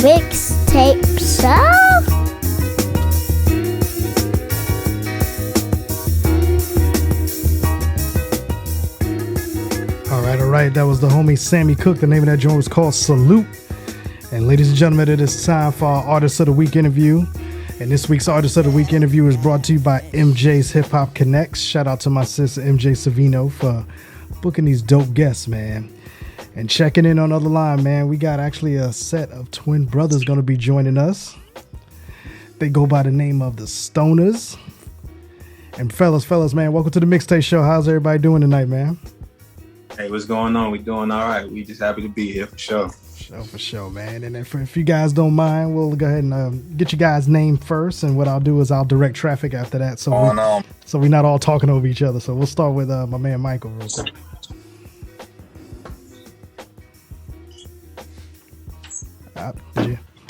Mixtape Show? All right. That was the homie Sammy Cook. The name of that joint was called Salute. And ladies and gentlemen, it is time for our Artist of the Week interview. And this week's Artist of the Week interview is brought to you by MJ's Hip Hop Connects. Shout out to my sister MJ Savino for booking these dope guests, man. And checking in on the other line, man, we got actually a set of twin brothers going to be joining us. They go by the name of the Stoners. And fellas, man, welcome to the Mixtape Show. How's everybody doing tonight, man? Hey, what's going on? We doing all right. We just happy to be here for sure. For sure, man. And if you guys don't mind, we'll go ahead and get you guys' name first. And what I'll do is I'll direct traffic after that. So we're not all talking over each other. So we'll start with my man Michael real quick.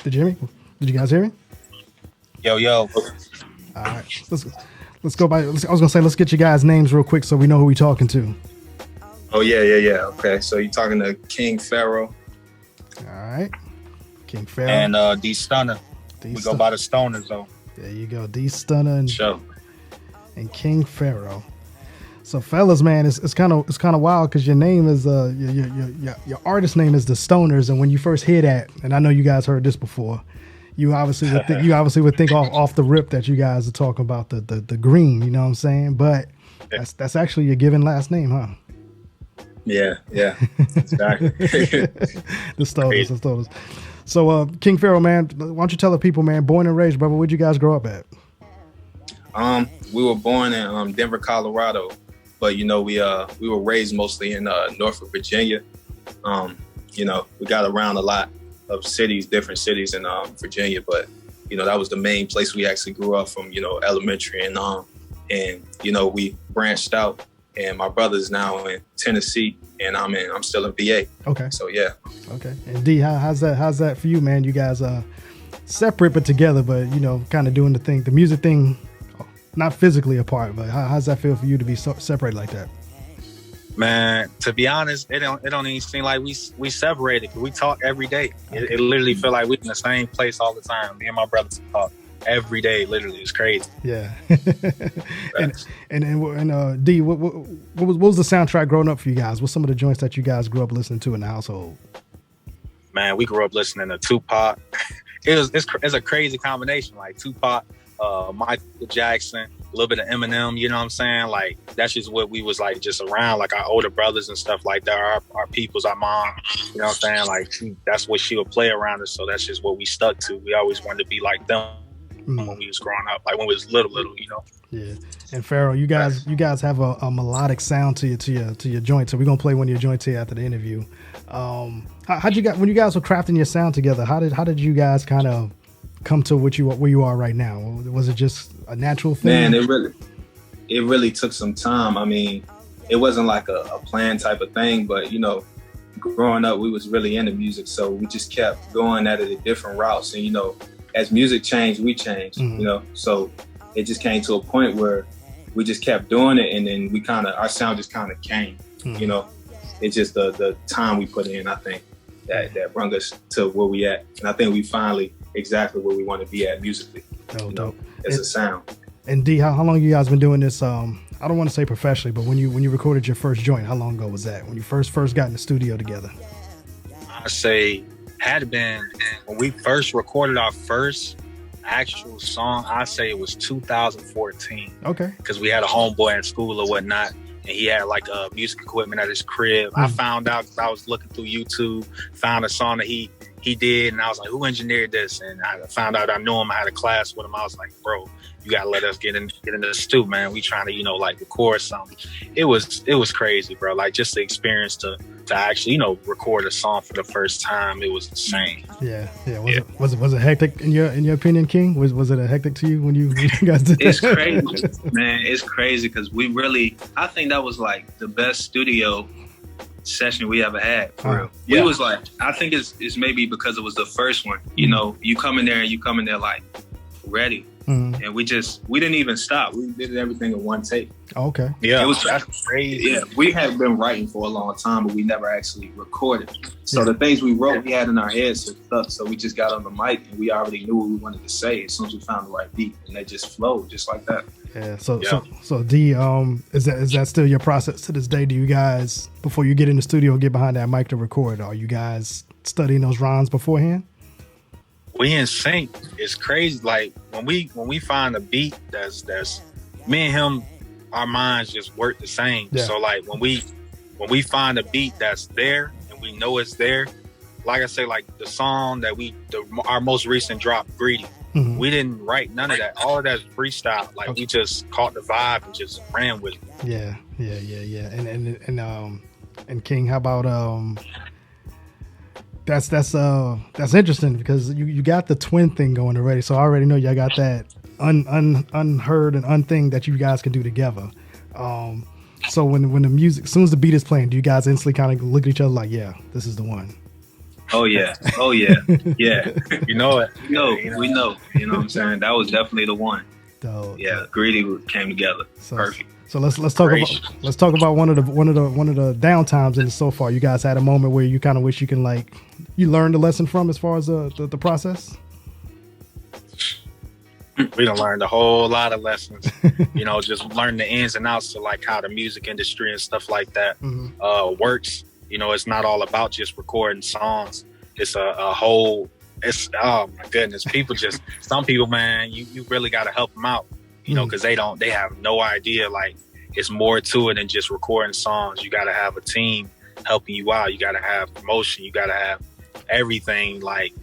Did you hear me? Did you guys hear me? Yo. All right. Let's go by. I was gonna say let's get you guys' names real quick so we know who we're talking to. Oh yeah. Okay, so you're talking to King Pharaoh. All right, King Pharaoh and D Stunner. We go by the Stoners though. There you go, D Stunner and King Pharaoh. So fellas, man, it's kind of wild because your name is your artist name is the Stoners, and when you first hear that, and I know you guys heard this before, you obviously would think off the rip that you guys are talking about the green, you know what I'm saying? But that's actually your given last name, huh? Yeah, exactly. The Stoners. So, King Pharaoh, man, why don't you tell the people, man, born and raised, brother, where'd you guys grow up at? We were born in Denver, Colorado, but we were raised mostly in Norfolk, Virginia. We got around a lot of different cities in Virginia, but that was the main place we actually grew up from. Elementary and we branched out. And my brother's now in Tennessee, and I'm still in VA. Okay. So yeah. Okay. And D, how's that for you, man? You guys are separate but together, but kind of doing the music thing, not physically apart. But how's that feel for you to be separated like that? Man, to be honest, it don't even seem like we separated. We talk every day. It literally feel like we in the same place all the time. Me and my brother talk every day. Literally, it's crazy. Yeah. and D, what was the soundtrack growing up for you guys? What's some of the joints that you guys grew up listening to in the household? Man, we grew up listening to Tupac. It's a crazy combination, like Tupac, Michael Jackson, a little bit of Eminem. You know what I'm saying? Like that's just what we was like just around, like our older brothers and stuff like that. Our peoples, our mom. You know what I'm saying? Like that's what she would play around us. So that's just what we stuck to. We always wanted to be like them. When we was growing up, like when we was little, Yeah. And Pharaoh, you guys have a melodic sound to your joint. So we're gonna play one of your joints here after the interview. How'd you guys, when you guys were crafting your sound together, how did you guys kind of come to where you are right now? Was it just a natural thing? Man, it really took some time. I mean, it wasn't like a planned type of thing, but growing up, we was really into music, so we just kept going at it at different routes, and as music changed, we changed, so it just came to a point where we just kept doing it, and then our sound just kind of came, it's just the time we put in, I think, that brought us to where we at. And I think we finally exactly where we want to be at musically, dope. As a sound. And D, how long you guys been doing this? I don't want to say professionally, but when you recorded your first joint, how long ago was that? When you first got in the studio together? I say had been when we first recorded our first actual song. I say it was 2014. Okay. Because we had a homeboy in school or whatnot, and he had like music equipment at his crib. I found out because I was looking through YouTube, found a song that he did, and I was like, who engineered this? And I found out I knew him. I had a class with him. I was like, bro, you gotta let us get into the stew, man. We trying to record something. It was crazy, bro. Like just the experience to actually record a song for the first time. It was insane. Yeah. Was it hectic in your opinion, King? Was it a hectic to you when you guys did that? It's crazy, man. It's crazy because I think that was like the best studio session we ever had, for real. Yeah. We was like, I think it's maybe because it was the first one. You come in there like ready. and we didn't even stop. We did everything in one take. Okay. Yeah, it was that's crazy. Yeah, we had been writing for a long time, but we never actually recorded. So the things we wrote, we had in our heads and stuff. So we just got on the mic and we already knew what we wanted to say as soon as we found the right beat, and they just flowed just like that. Yeah. So D, is that still your process to this day? Do you guys, before you get in the studio, get behind that mic to record? Are you guys studying those rhymes beforehand? We in sync. It's crazy. Like when we find a beat that's me and him, our minds just work the same. Yeah. So like when we find a beat that's there and we know it's there, like I say, like the song that our most recent drop, Greedy. Mm-hmm. We didn't write none of that. All of that's freestyle. Like we just caught the vibe and just ran with it. Yeah. And King, how about That's interesting because you got the twin thing going already. So I already know y'all got that unheard and unthing that you guys can do together. So when the music, as soon as the beat is playing, do you guys instantly kind of look at each other like, yeah, this is the one? Oh yeah, yeah. You know it. We know. You know what I'm saying? That was definitely the one. Yeah, Greedy came together. Perfect. So let's talk about one of the downtimes in the so far. You guys had a moment where you kind of wish you learned a lesson from as far as the process. We done learned a whole lot of lessons. Just learn the ins and outs of like how the music industry and stuff like that works. It's not all about just recording songs. It's a whole. It's oh my goodness. Some people, man, you really got to help them out. Because they have no idea. Like it's more to it than just recording songs. You got to have a team helping you out. You got to have promotion. You got to have everything. Like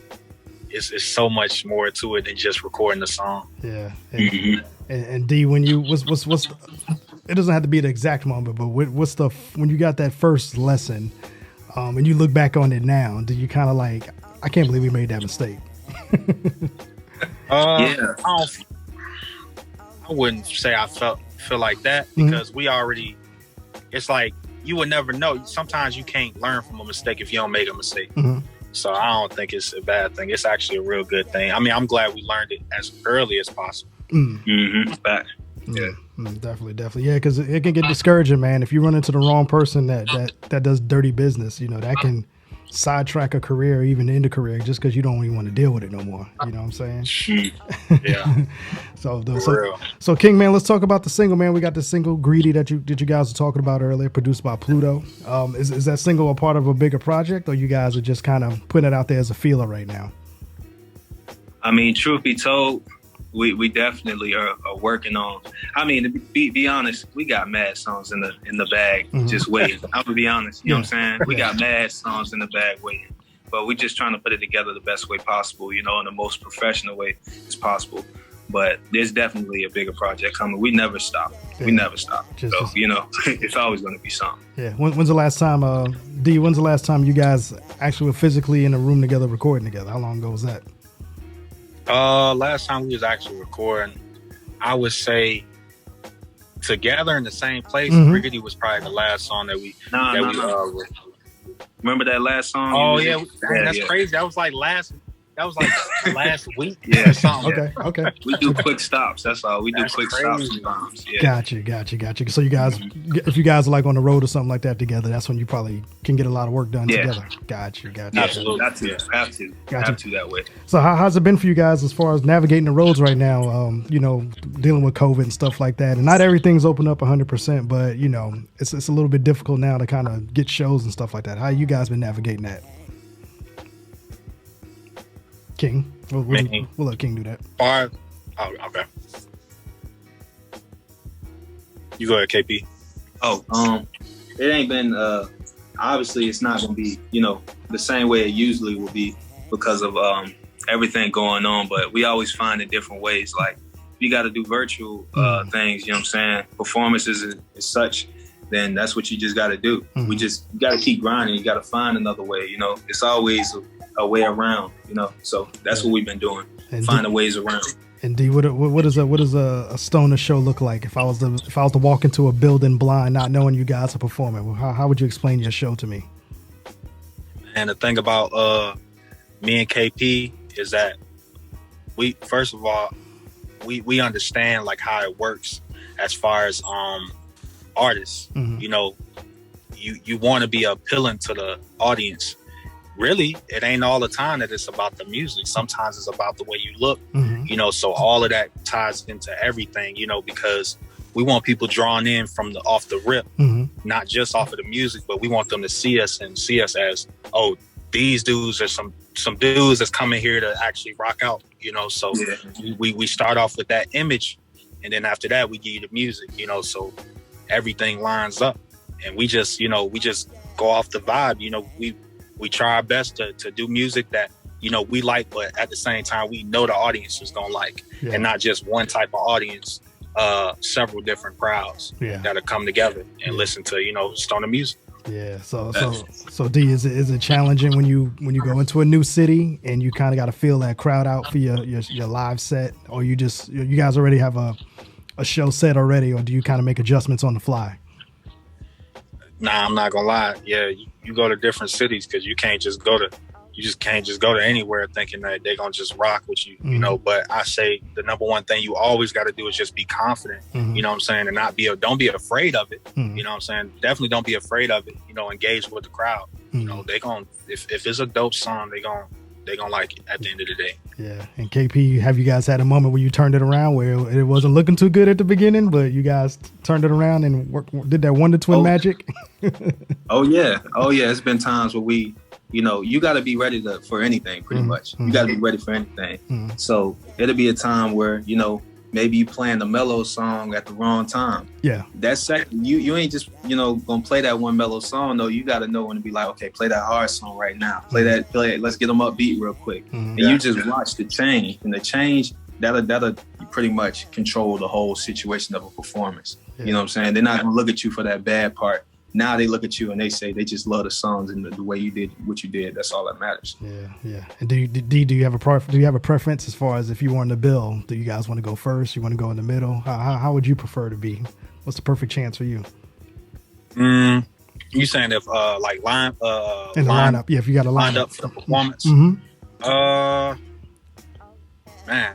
it's so much more to it than just recording the song. Yeah. And D, when you what's it doesn't have to be the exact moment, but when you got that first lesson, and you look back on it now, do you kind of like, I can't believe we made that mistake? Yeah. I wouldn't say I feel like that because we already. It's like you would never know. Sometimes you can't learn from a mistake if you don't make a mistake. So I don't think it's a bad thing. It's actually a real good thing. I mean, I'm glad we learned it as early as possible. Back. Yeah. Definitely. Yeah, because it can get discouraging, man. If you run into the wrong person that does dirty business, that can sidetrack a career, or even end a career, just because you don't even want to deal with it no more. You know what I'm saying? Yeah. So King, man, let's talk about the single, man. We got the single "Greedy" that you guys were talking about earlier, produced by Pluto. Is that single a part of a bigger project, or you guys are just kind of putting it out there as a feeler right now? I mean, truth be told, we definitely are working on. I mean, to be honest, we got mad songs in the bag, just waiting. I'm gonna be honest, you know what I'm saying? We got mad songs in the bag waiting, but we're just trying to put it together the best way possible, in the most professional way as possible. But there's definitely a bigger project coming. We never stop. Yeah. We never stop. It's always going to be something. Yeah. When's the last time, D? When's the last time you guys actually were physically in a room together, recording together? How long ago was that? Last time we was actually recording, I would say together in the same place. Riggedy was probably the last song that we. Remember that last song? Oh yeah, that's crazy. That was like last week. Yeah, or something. Okay. We do quick stops. That's all. We do quick stops sometimes. Yeah. Gotcha. So you guys, if you guys are like on the road or something like that together, that's when you probably can get a lot of work done together. Gotcha. Absolutely. Have to that way. So how's it been for you guys as far as navigating the roads right now? Dealing with COVID and stuff like that, and not everything's open up 100%, but it's a little bit difficult now to kind of get shows and stuff like that. How you guys been navigating that? King. We'll let King do that. Okay. You go ahead, KP. It ain't been, obviously it's not going to be, the same way it usually will be because of everything going on, but we always find it different ways. Like, if you got to do virtual things, you know what I'm saying? Performances is such, then that's what you just got to do. We just got to keep grinding. You got to find another way, It's always a way around, So that's what we've been doing, finding ways around. And D, what does a stoner show look like? If I was to walk into a building blind, not knowing you guys are performing, how would you explain your show to me? And the thing about me and KP is that we, first of all, we understand like how it works as far as artists. Mhm. You know, you want to be appealing to the audience. Really, it ain't all the time that it's about the music. Sometimes it's about the way you look. Mhm. You know, so all of that ties into everything. You know, because we want people drawn in from the off the rip, Mhm. not just off of the music, but we want them to see us and see us as, oh, these dudes are some dudes that's coming here to actually rock out. You know, so Yeah. we start off with that image, and then after that we give you the music. You know, so everything lines up, and we just go off the vibe. You know, we try our best to do music that, you know, we like, but at the same time we know the audience is gonna like, Yeah. and not just one type of audience, several different crowds Yeah. that'll come together and Yeah. listen to, you know, stoner music. Yeah. So D, is it challenging when you go into a new city and you kind of got to feel that crowd out for your live set, or you guys already have a show set already, or do you kind of make adjustments on the fly? Nah, I'm not gonna lie. Yeah, you go to different cities because you can't just go to anywhere thinking that they're gonna just rock with you, you know. But I say the number one thing you always got to do is just be confident, Mhm. you know what I'm saying, and don't be afraid of it. Mhm. You know what I'm saying? Definitely don't be afraid of it. You know, engage with the crowd. You Mhm. know, they gon' if it's a dope song, they gon' like it at the end of the day. Yeah. And KP, have you guys had a moment where you turned it around where it wasn't looking too good at the beginning, but you guys turned it around and did that Wonder Twin magic? Oh yeah. It's been times where we, you know, you got to be ready for anything, pretty much. You got to be ready for anything. Mhm. So it'll be a time where, you know, maybe you playing the mellow song at the wrong time. Yeah. That second, you ain't just, you know, gonna play that one mellow song. No, you got to know when to be like, okay, play that hard song right now. Play it. Let's get them upbeat real quick. Mhm. And you just watch the change, and the change that'll pretty much control the whole situation of a performance. Yeah. You know what I'm saying? They're not gonna look at you for that bad part. Now they look at you and they say they just love the songs and the way you did what you did. That's all that matters. Yeah. And do you have a preference as far as if you were on the bill? Do you guys want to go first? You want to go in the middle? How would you prefer to be? What's the perfect chance for you? You saying if like line In the lineup? Yeah, if you got a lined lineup up for the performance. Mm-hmm. Man,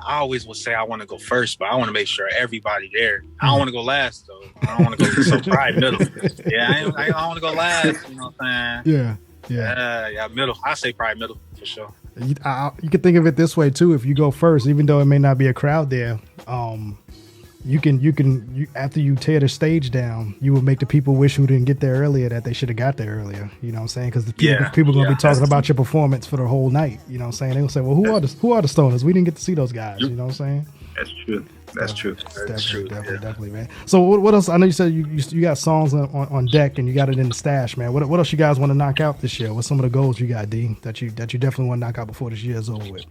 I always would say I want to go first, but I want to make sure everybody there. I don't want to go last though. I don't want to go so probably middle. Yeah, I don't want to go last. You know what I'm saying? Yeah, middle. I say probably middle for sure. You can think of it this way too. If you go first, even though it may not be a crowd there, you can after you tear the stage down, you will make the people wish who didn't get there earlier that they should have got there earlier. You know what I'm saying? Because the people going to be talking about your performance for the whole night. You know what I'm saying? They're going to say, well, who are the stoners? We didn't get to see those guys. You know what I'm saying? That's true. That's true. Definitely, man. So what else? I know you said you got songs on deck and you got it in the stash, man. What else you guys want to knock out this year? What's some of the goals you got, D, that you definitely want to knock out before this year is over with?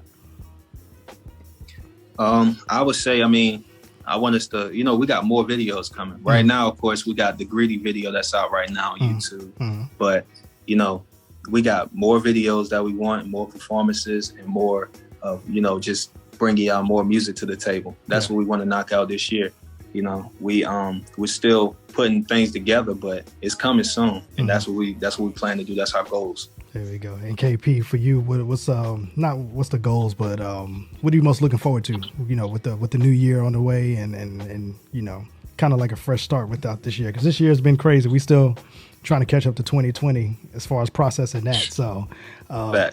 I would say, I want us to, we got more videos coming. Right now, of course, we got the Greedy video that's out right now on YouTube. But, we got more videos that we want, more performances, and more of, just bringing out more music to the table. That's what we want to knock out this year. We're still putting things together, but it's coming soon. And that's what we plan to do. That's our goals. There we go. And KP, for you, what's not what's the goals, but what are you most looking forward to? With the new year on the way, and kind of like a fresh start without this year, because this year has been crazy. We still trying to catch up to 2020 as far as processing that. So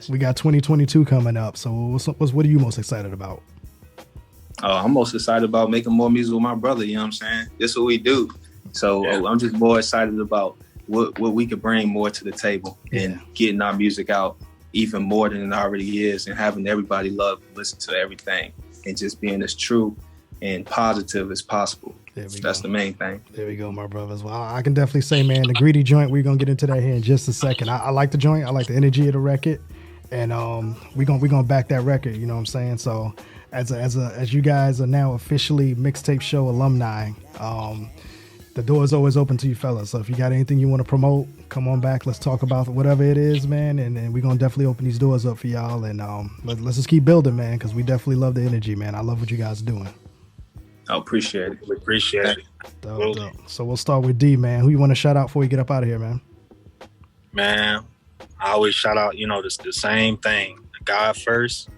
we got 2022 coming up. So what are you most excited about? I'm most excited about making more music with my brother. You know what I'm saying? This is what we do. So I'm just more excited about what we could bring more to the table and getting our music out even more than it already is, and having everybody listen to everything, and just being as true and positive as possible. That's the main thing. There we go, my brothers. Well, I can definitely say, man, the Greedy joint, we're going to get into that here in just a second. I like the joint. I like the energy of the record. And we're gonna back that record, you know what I'm saying? So as you guys are now officially Mixtape Show alumni, the door is always open to you fellas. So if you got anything you want to promote, come on back. Let's talk about whatever it is, man. And we're going to definitely open these doors up for y'all. And let's just keep building, man, because we definitely love the energy, man. I love what you guys are doing. I appreciate it. We appreciate it. Dope. So we'll start with D, man. Who you want to shout out before we get up out of here, man? Man, I always shout out, the same thing. God first,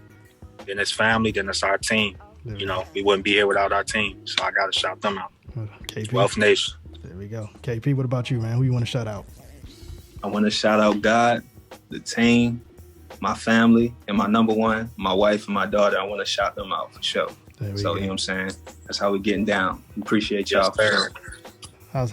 then it's family, then it's our team. you know, we wouldn't be here without our team. So I got to shout them out. KP. Wealth Nation. There we go. KP, what about you, man? Who you want to shout out? I want to shout out God, the team, my family, and my number one, my wife and my daughter. I want to shout them out for sure. So, you know what I'm saying? That's how we getting down. Appreciate y'all. Yes, How's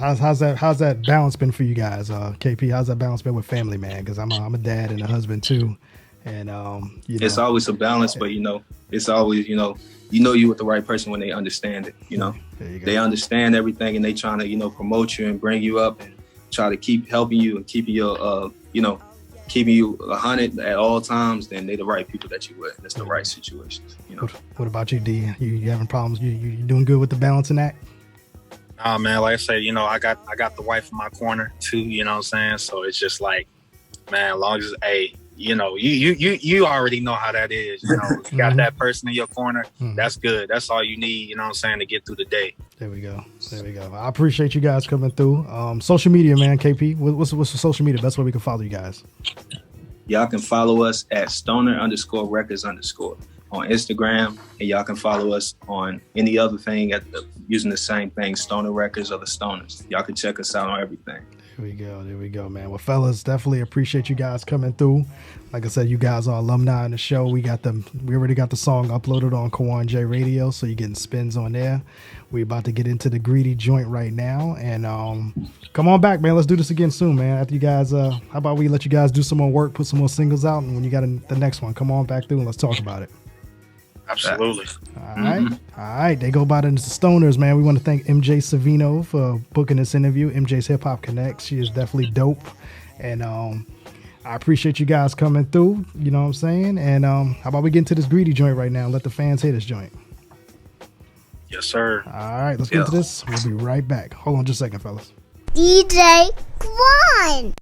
that balance been for you guys? KP, how's that balance been with family, man? Because I'm a dad and a husband too. And, you know. It's always a balance, but, you know, it's always, you know you with the right person when they understand it, you know. They understand everything and they trying to, you know, promote you and bring you up and try to keep helping you and keeping you, you know, keeping you 100 at all times. Then they're the right people that you with. It's the right situations, you know. What about you, D? You having problems? You doing good with the balancing act? Oh man, like I said, you know, I got the wife in my corner too, you know what I'm saying? So it's just like, man, as long as, hey, you know, you already know how that is. You know, you got that person in your corner. That's good. That's all you need. You know what I'm saying, to get through the day. There we go. I appreciate you guys coming through. Social media, man. KP, what's the social media? Best way we can follow you guys. Y'all can follow us at stoner_records_ on Instagram, and y'all can follow us on any other thing using the same thing, Stoner Records or the Stoners. Y'all can check us out on everything. There we go, man. Well, fellas, definitely appreciate you guys coming through. Like I said, you guys are alumni in the show. We already got the song uploaded on Kawan J Radio, so you're getting spins on there. We're about to get into the greedy joint right now, and come on back, man. Let's do this again soon, man. After you guys, how about we let you guys do some more work, put some more singles out, and when you got the next one, come on back through and let's talk about it. Absolutely. All right. They go by the Stoners, man. We want to thank MJ Savino for booking this interview. MJ's Hip Hop Connects. She is definitely dope. And I appreciate you guys coming through. You know what I'm saying? And how about we get into this greedy joint right now and let the fans hear this joint? Yes, sir. All right. Let's get into this. We'll be right back. Hold on just a second, fellas. DJ Quan.